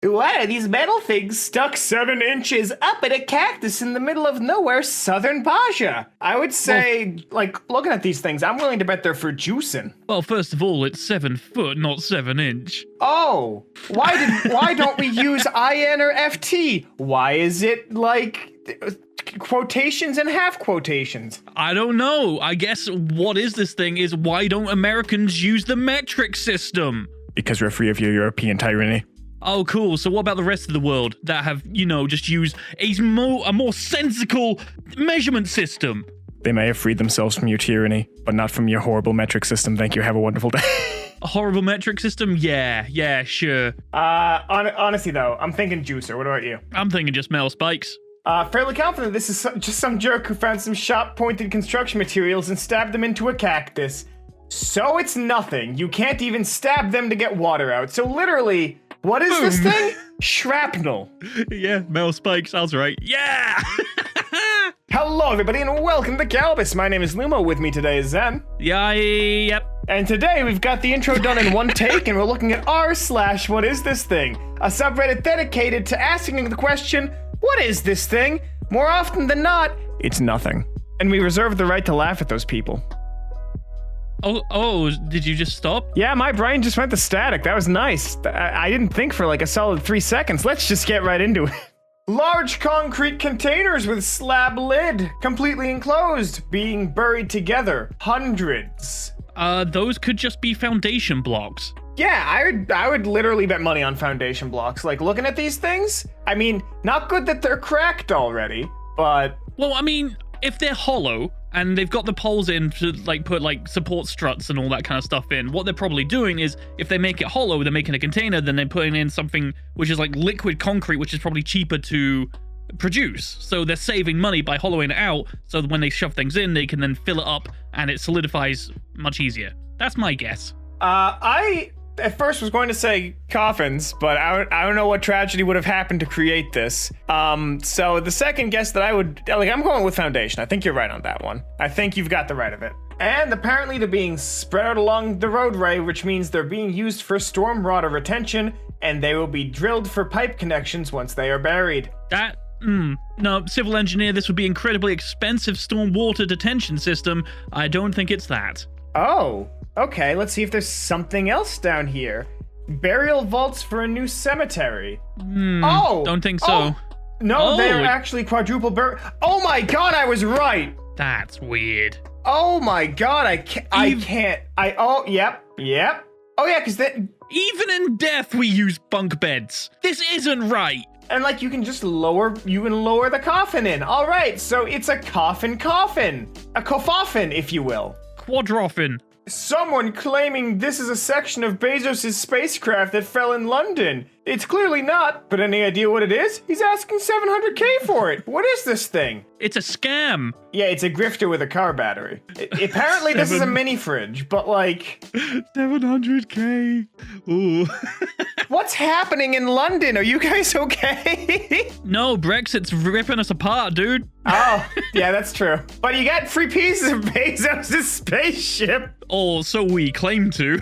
Why are these metal things stuck 7 inches up in a cactus in the middle of nowhere, southern Baja? I would say, looking at these things, I'm willing to bet they're for juicing. Well, first of all, it's 7 foot, not 7 inch. Oh, why don't we use IN or FT? Why is it quotations and half quotations? I don't know. I guess what is this thing is why don't Americans use the metric system? Because we're free of your European tyranny. Oh, cool. So what about the rest of the world that have, just used a more sensical measurement system? They may have freed themselves from your tyranny, but not from your horrible metric system. Thank you. Have a wonderful day. A horrible metric system? Yeah, sure. Honestly, though, I'm thinking juicer. What about you? I'm thinking just metal spikes. Fairly confident this is just some jerk who found some sharp-pointed construction materials and stabbed them into a cactus. So it's nothing. You can't even stab them to get water out. So literally... What is this thing? Shrapnel. Yeah, metal spikes. I was right. Yeah! Hello, everybody, and welcome to Kalbus. My name is Lumo. With me today is Zen. Yep. And today we've got the intro done in one take, and we're looking at r/WhatisThisThing, a subreddit dedicated to asking the question, what is this thing? More often than not, it's nothing. And we reserve the right to laugh at those people. Oh, did you just stop? Yeah, my brain just went to static. That was nice. I didn't think for like a solid 3 seconds. Let's just get right into it. Large concrete containers with slab lid, completely enclosed, being buried together. Hundreds. Those could just be foundation blocks. Yeah, I would literally bet money on foundation blocks. Like, looking at these things, I mean, not good that they're cracked already, but... Well, I mean, if they're hollow... and they've got the poles in to put support struts and all that kind of stuff in. What they're probably doing is if they make it hollow, they're making a container, then they're putting in something which is like liquid concrete, which is probably cheaper to produce. So they're saving money by hollowing it out, so that when they shove things in, they can then fill it up and it solidifies much easier. That's my guess. I at first was going to say coffins, but I don't know what tragedy would have happened to create this. So the second guess that I'm going with foundation. I think you're right on that one. I think you've got the right of it. And apparently they're being spread out along the roadway, which means they're being used for storm water retention, and they will be drilled for pipe connections once they are buried. No, civil engineer, this would be incredibly expensive storm water detention system. I don't think it's that. Oh, okay, let's see if there's something else down here. Burial vaults for a new cemetery. Don't think so. No, they are actually quadruple Oh my god, I was right! That's weird. Oh my god, I can't. Yep. Oh yeah, because even in death we use bunk beds. This isn't right. And you can just lower the coffin in. All right, so it's a coffin. A coffin, if you will. Quadroffin. Someone claiming this is a section of Bezos' spacecraft that fell in London. It's clearly not, but any idea what it is? He's asking $700K for it. What is this thing? It's a scam. Yeah, it's a grifter with a car battery. Apparently this is a mini fridge, but $700K. Ooh. What's happening in London? Are you guys okay? No, Brexit's ripping us apart, dude. Oh, yeah, that's true. But you got free pieces of Bezos' spaceship. Oh, so we claim to.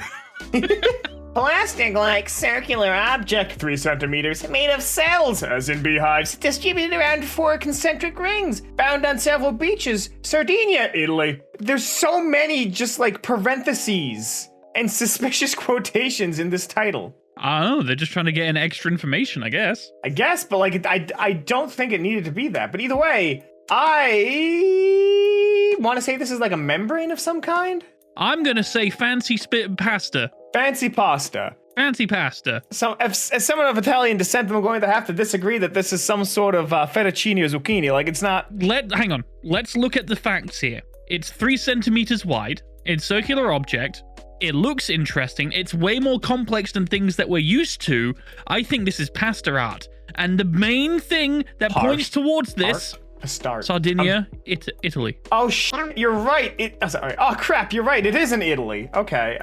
Plastic-like circular object, 3 centimeters, made of cells, as in beehives, distributed around 4 concentric rings, found on several beaches, Sardinia, Italy. There's so many just parentheses and suspicious quotations in this title. Oh, they're just trying to get in extra information, I guess. I guess, but I don't think it needed to be that. But either way, I want to say this is a membrane of some kind? I'm gonna say fancy spit pasta. Fancy pasta. Fancy pasta. So, as someone of Italian descent, I'm going to have to disagree that this is some sort of fettuccine or zucchini. It's not. Hang on. Let's look at the facts here. It's 3 centimeters wide. It's circular object. It looks interesting. It's way more complex than things that we're used to. I think this is pasta art. And the main thing that points towards this... A start. Sardinia, Italy. Oh, you're right. Sorry. Oh, crap, you're right. It is in Italy. Okay,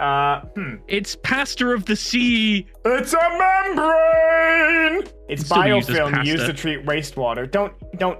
It's pasta of the sea. It's a membrane! It's biofilm used used to treat wastewater. Don't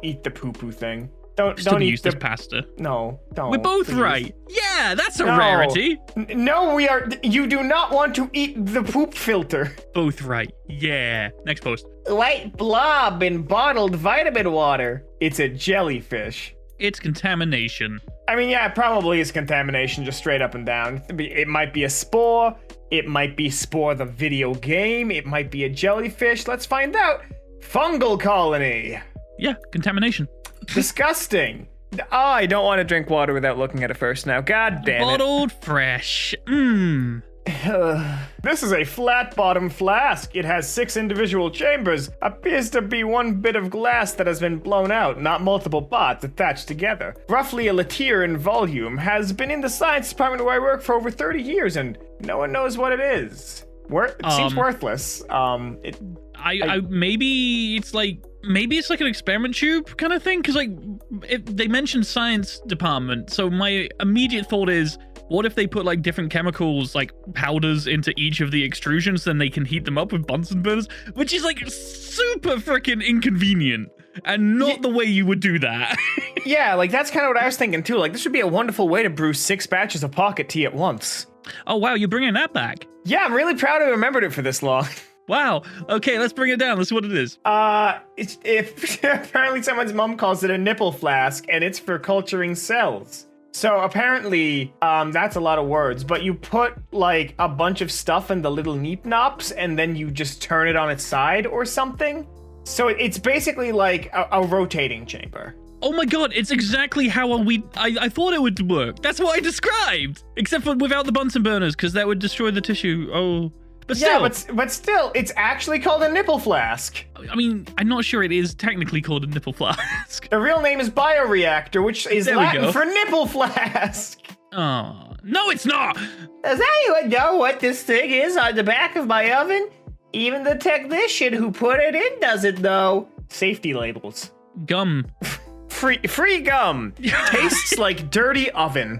eat the poo-poo thing. Don't Still eat use this pasta. No, don't. We're both please. right. Yeah, that's a No. rarity. No, we are. You do not want to eat the poop filter. Both right. Yeah. Next post. White blob in bottled vitamin water. It's a jellyfish. It's contamination. I mean, yeah, it probably is contamination, just straight up and down. It might be a spore. It might be Spore the video game. It might be a jellyfish. Let's find out. Fungal colony. Yeah, contamination. Disgusting. Oh, I don't want to drink water without looking at it first now. God damn it. Bottled fresh. Mmm. This is a flat bottom flask. It has 6 individual chambers. Appears to be one bit of glass that has been blown out, not multiple pots attached together. Roughly a liter in volume. Has been in the science department where I work for over 30 years and no one knows what it is. It seems worthless. Maybe it's like an experiment tube kind of thing, because like they mentioned science department, so my immediate thought is, what if they put like different chemicals, like powders, into each of the extrusions, then they can heat them up with Bunsen burners, which is like super freaking inconvenient and not the way you would do that. Yeah, like that's kind of what I was thinking too. Like this would be a wonderful way to brew 6 batches of pocket tea at once. Oh wow, you're bringing that back. Yeah, I'm really proud I remembered it for this long. Wow. Okay, let's bring it down. Let's see what it is. Apparently someone's mom calls it a nipple flask, and it's for culturing cells. So apparently, that's a lot of words, but you put like a bunch of stuff in the little neep nops, and then you just turn it on its side or something. So it's basically like a rotating chamber. Oh my god, it's exactly how I thought it would work. That's what I described, except for without the Bunsen burners, because that would destroy the tissue. Oh. But still, yeah, but still, it's actually called a nipple flask. I mean, I'm not sure it is technically called a nipple flask. The real name is bioreactor, which is Latin for nipple flask. Oh, no, it's not. Does anyone know what this thing is on the back of my oven? Even the technician who put it in doesn't know. Safety labels. Gum. Free gum. Tastes like dirty oven.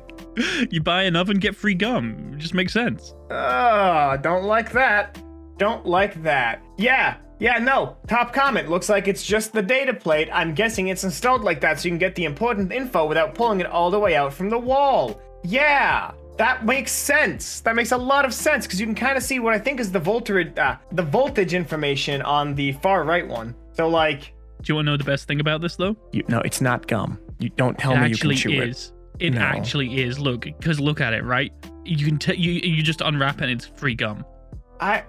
You buy an oven, get free gum. It just makes sense. Don't like that. Don't like that. Yeah, no. Top comment. Looks like it's just the data plate. I'm guessing it's installed like that so you can get the important info without pulling it all the way out from the wall. Yeah, that makes sense. That makes a lot of sense because you can kind of see what I think is the voltage information on the far right one. So like... Do you want to know the best thing about this though? No, it's not gum. You don't tell me you can chew it. It actually is. Look, because look at it, right? You can you just unwrap it and it's free gum. I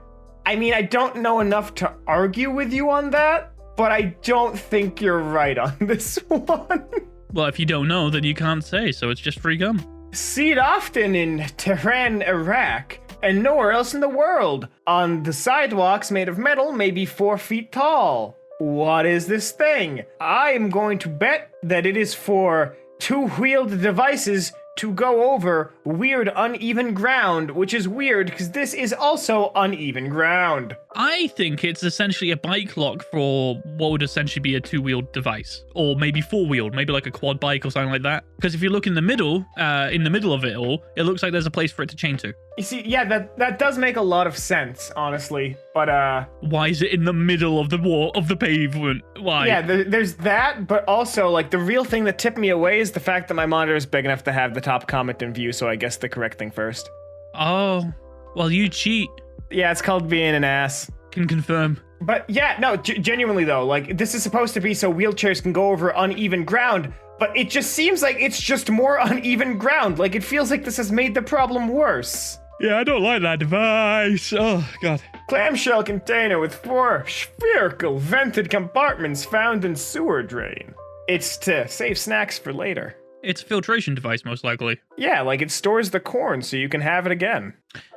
mean, I don't know enough to argue with you on that, but I don't think you're right on this one. Well, if you don't know, then you can't say, so it's just free gum. Seen often in Tehran, Iraq, and nowhere else in the world. On the sidewalks made of metal, maybe 4 feet tall. What is this thing? I am going to bet that it is for 2-wheeled devices to go over weird uneven ground, which is weird because this is also uneven ground. I think it's essentially a bike lock for what would essentially be a 2-wheeled device, or maybe 4-wheeled, maybe like a quad bike or something like that. Because if you look in the middle of it all, it looks like there's a place for it to chain to. You see, yeah, that does make a lot of sense, honestly. But why is it in the middle of the wall of the pavement? Why? Yeah, there's that, but also like the real thing that tipped me away is the fact that my monitor is big enough to have the top comment in view. So I guess the correct thing first. Oh, well, you cheat. Yeah, it's called being an ass. Can confirm. But yeah, no, genuinely though, like this is supposed to be so wheelchairs can go over uneven ground, but it just seems like it's just more uneven ground. Like it feels like this has made the problem worse. Yeah, I don't like that device. Oh, God. Clamshell container with 4 spherical vented compartments found in sewer drain. It's to save snacks for later. It's a filtration device, most likely. Yeah, like it stores the corn so you can have it again.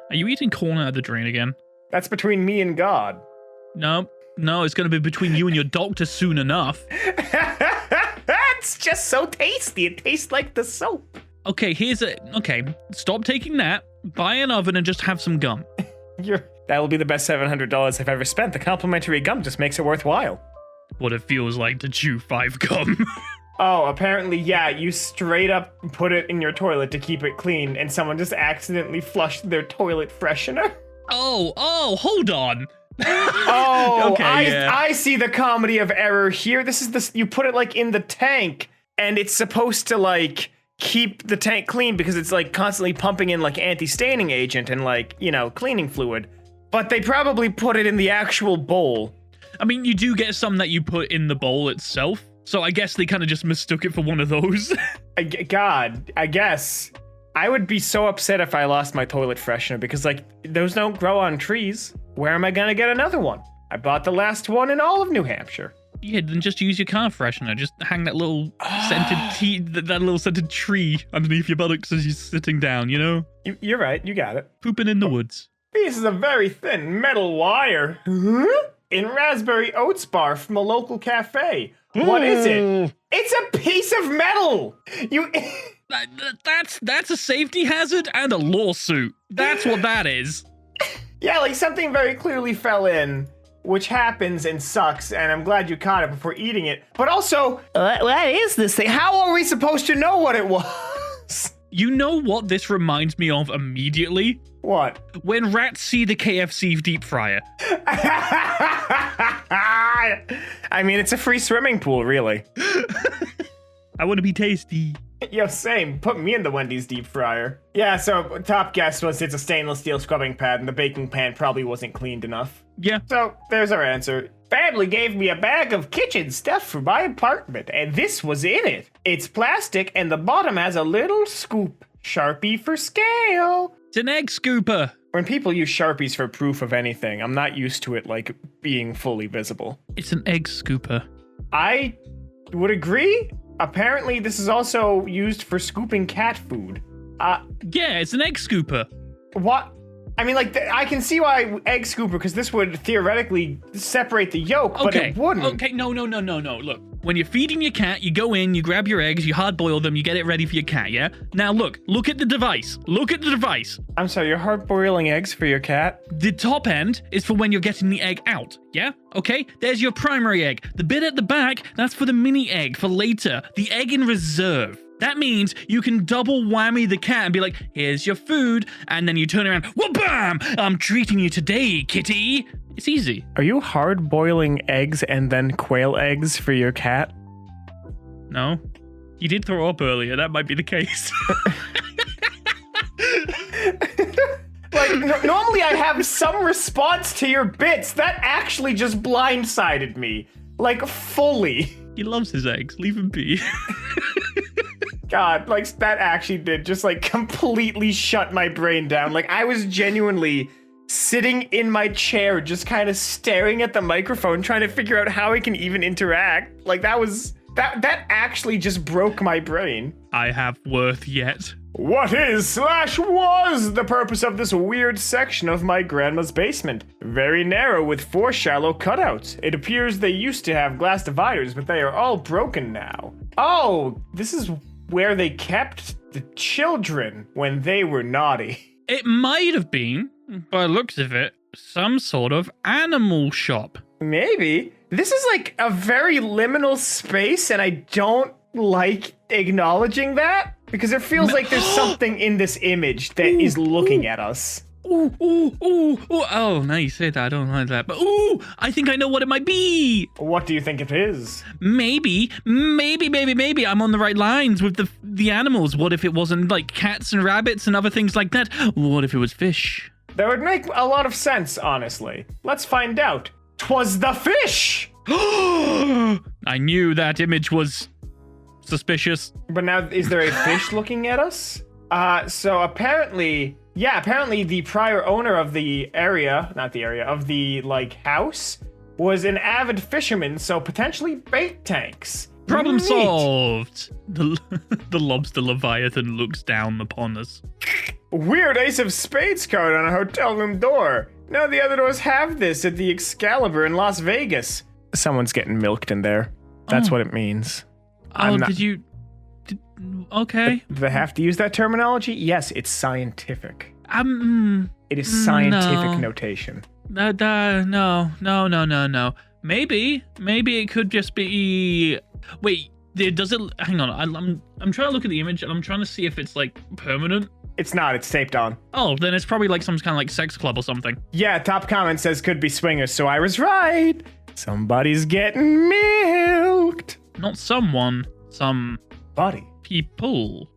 Are you eating corn out of the drain again? That's between me and God. No, it's going to be between you and your doctor soon enough. That's just so tasty. It tastes like the soap. Okay, stop taking that, buy an oven, and just have some gum. That'll be the best $700 I've ever spent. The complimentary gum just makes it worthwhile. What it feels like to chew 5 gum. Oh, apparently, yeah, you straight up put it in your toilet to keep it clean, and someone just accidentally flushed their toilet freshener. Oh, hold on. Oh, okay, I see the comedy of error here. You put it like in the tank, and it's supposed to like keep the tank clean because it's like constantly pumping in like anti-staining agent and like, you know, cleaning fluid. But they probably put it in the actual bowl. I mean, you do get some that you put in the bowl itself. So I guess they kind of just mistook it for one of those. God, I guess. I would be so upset if I lost my toilet freshener because like those don't grow on trees. Where am I gonna get another one? I bought the last one in all of New Hampshire. Yeah, then just use your car freshener. Just hang that little that little scented tree underneath your buttocks as you're sitting down, you know? You're right, you got it. Pooping in the woods. This is a very thin metal wire. In raspberry oats bar from a local cafe. What is it? It's a piece of metal! That's a safety hazard and a lawsuit. That's what that is. Yeah, like something very clearly fell in. Which happens and sucks, and I'm glad you caught it before eating it. But also, what is this thing? How are we supposed to know what it was? You know what this reminds me of immediately? What? When rats see the KFC deep fryer. I mean, it's a free swimming pool, really. I want to be tasty. Yo, same. Put me in the Wendy's deep fryer. Yeah, so top guess was it's a stainless steel scrubbing pad, and the baking pan probably wasn't cleaned enough. Yeah. So, there's our answer. Family gave me a bag of kitchen stuff for my apartment, and this was in it. It's plastic, and the bottom has a little scoop. Sharpie for scale. It's an egg scooper. When people use Sharpies for proof of anything, I'm not used to it, like, being fully visible. It's an egg scooper. I would agree. Apparently, this is also used for scooping cat food. Yeah, it's an egg scooper. What? I mean, like, I can see why egg scooper, because this would theoretically separate the yolk, but it wouldn't. Okay, no. Look, when you're feeding your cat, you go in, you grab your eggs, you hard boil them, you get it ready for your cat, yeah? Now look at the device. Look at the device. I'm sorry, you're hard boiling eggs for your cat? The top end is for when you're getting the egg out, yeah? Okay, there's your primary egg. The bit at the back, that's for the mini egg for later. The egg in reserve. That means you can double whammy the cat and be like, here's your food, and then you turn around, wha-bam! I'm treating you today, kitty. It's easy. Are you hard boiling eggs and then quail eggs for your cat? No. You did throw up earlier, that might be the case. Like, normally I have some response to your bits. That actually just blindsided me. Like, fully. He loves his eggs, leave him be. God, like, that actually did just, like, completely shut my brain down. Like, I was genuinely sitting in my chair, just kind of staring at the microphone, trying to figure out how I can even interact. Like, that actually just broke my brain. I have worth yet. What is/was the purpose of this weird section of my grandma's basement? Very narrow with 4 shallow cutouts. It appears they used to have glass dividers, but they are all broken now. Oh, this is where they kept the children when they were naughty. It might have been, by the looks of it, some sort of animal shop. Maybe. This is like a very liminal space, and I don't like acknowledging that because it feels like there's something in this image that is looking at us. Ooh. Oh, now you say that, I don't like that. But I think I know what it might be. What do you think it is? Maybe I'm on the right lines with the animals. What if it wasn't like cats and rabbits and other things like that? What if it was fish? That would make a lot of sense, honestly. Let's find out. 'Twas the fish! I knew that image was suspicious. But now, is there a fish looking at us? So apparently the prior owner of the area, of the, like, house, was an avid fisherman, so potentially bait tanks. Problem Neat. solved. The lobster leviathan looks down upon us. Weird ace of spades card on a hotel room door. No, the other doors have this at the Excalibur in Las Vegas. Someone's getting milked in there. That's what it means. Okay. Do they have to use that terminology? Yes, it's scientific. It is scientific notation. No. Maybe it could just be. Wait, does it? Hang on. I'm trying to look at the image and I'm trying to see if it's like permanent. It's not. It's taped on. Oh, then it's probably like some kind of like sex club or something. Yeah, top comment says could be swingers, so I was right. Somebody's getting milked. Not someone. Some Buddy. People.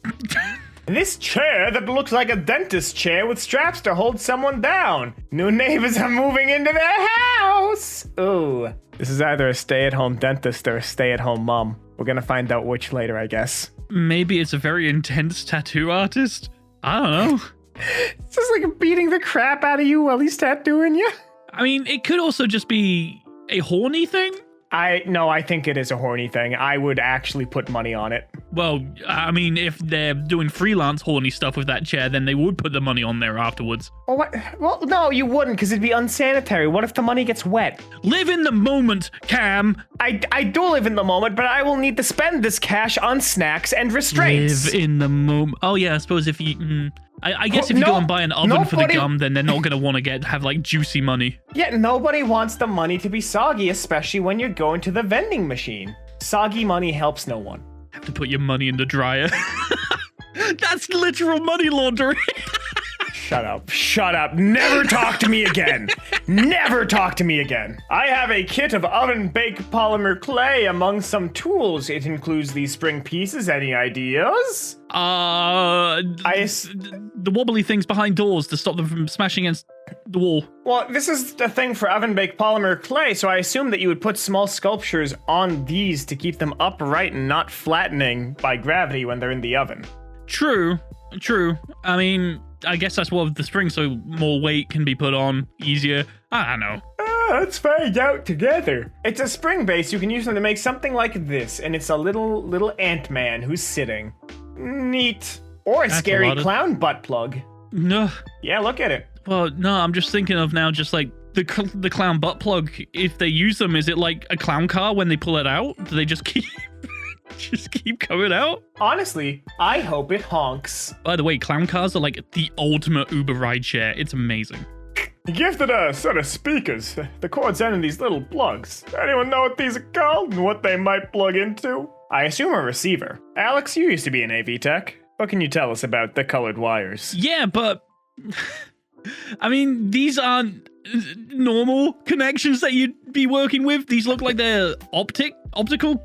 This chair that looks like a dentist chair with straps to hold someone down. New neighbors are moving into their house. Ooh. This is either a stay-at-home dentist or a stay-at-home mom. We're gonna find out which later, I guess. Maybe it's a very intense tattoo artist. I don't know. It's just like beating the crap out of you while he's tattooing you. I mean, it could also just be a horny thing. I think it is a horny thing. I would actually put money on it. Well, I mean, if they're doing freelance horny stuff with that chair, then they would put the money on there afterwards. Oh, what? Well, no, you wouldn't, because it'd be unsanitary. What if the money gets wet? Live in the moment, Cam. I do live in the moment, but I will need to spend this cash on snacks and restraints. Live in the moment. Oh yeah, I suppose if you... I guess if you go and buy an oven for the gum, then they're not going to want to have like juicy money. Yeah, nobody wants the money to be soggy, especially when you're going to the vending machine. Soggy money helps no one. Have to put your money in the dryer. That's literal money laundering. Shut up. Shut up. Never talk to me again. Never talk to me again. I have a kit of oven-baked polymer clay among some tools. It includes these spring pieces. Any ideas? The wobbly things behind doors to stop them from smashing against the wall. Well, this is the thing for oven-baked polymer clay, so I assume that you would put small sculptures on these to keep them upright and not flattening by gravity when they're in the oven. True. I mean, I guess that's what the spring, so more weight can be put on easier. I don't know. Let's find out together. It's a spring base. You can use them to make something like this, and it's a little Ant-Man who's sitting. Neat. Or a scary clown butt plug. No. Yeah, look at it. Well, no, I'm just thinking of now just like the clown butt plug. If they use them, is it like a clown car when they pull it out? Do they just keep coming out? Honestly, I hope it honks. By the way, clown cars are like the ultimate Uber ride share. It's amazing. He gifted a set of speakers. The cords end in these little plugs. Anyone know what these are called and what they might plug into? I assume a receiver. Alex, you used to be an AV tech. What can you tell us about the colored wires? Yeah, but... I mean, these aren't normal connections that you'd be working with. These look like they're optical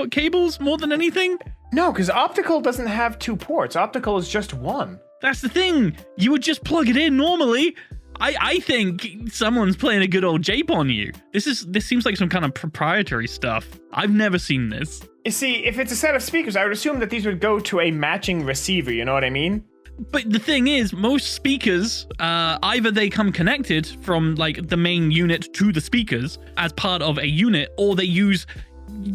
cables more than anything. No, because optical doesn't have 2 ports. Optical is just 1. That's the thing. You would just plug it in normally. I think someone's playing a good old jape on you. This seems like some kind of proprietary stuff. I've never seen this. You see, if it's a set of speakers, I would assume that these would go to a matching receiver, you know what I mean? But the thing is, most speakers, either they come connected from like the main unit to the speakers as part of a unit, or they use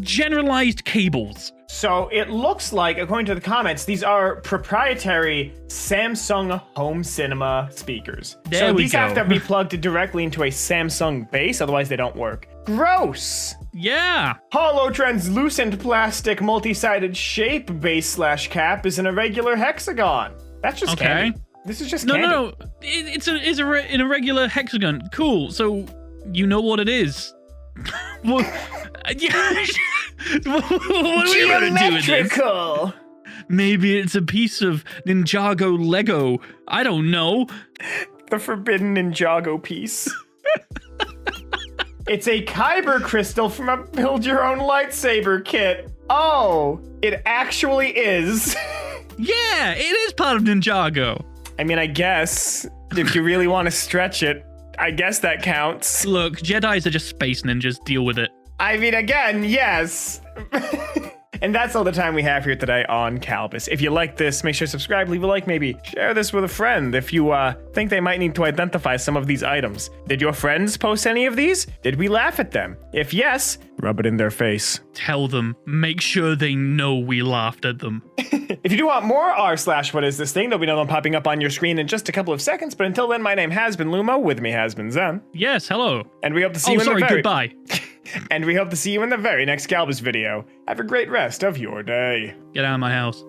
generalized cables. So it looks like, according to the comments, these are proprietary Samsung home cinema speakers. So these have to be plugged directly into a Samsung base, otherwise they don't work. Gross! Yeah! Hollow translucent plastic multi-sided shape base / cap is an irregular hexagon. That's just candy. This is just candy. No. It's an irregular hexagon. Cool. So you know what it is. Well, yeah. What are we gonna do with this? Maybe it's a piece of Ninjago Lego. I don't know. The forbidden Ninjago piece. It's a Kyber crystal from a build-your-own lightsaber kit. Oh, it actually is. Yeah, it is part of Ninjago. I mean, I guess, if you really want to stretch it, I guess that counts. Look, Jedis are just space ninjas. Deal with it. I mean, again, yes. And that's all the time we have here today on Kalbus. If you like this, make sure to subscribe, leave a like, maybe share this with a friend if you think they might need to identify some of these items. Did your friends post any of these? Did we laugh at them? If yes, rub it in their face. Tell them. Make sure they know we laughed at them. If you do want more r/WhatIsThisThing, there'll be another one popping up on your screen in just a couple of seconds. But until then, my name has been Lumo. With me has been Zen. Yes, hello. And we hope to see you in the very... goodbye. And we hope to see you in the very next Kalbus video. Have a great rest of your day. Get out of my house.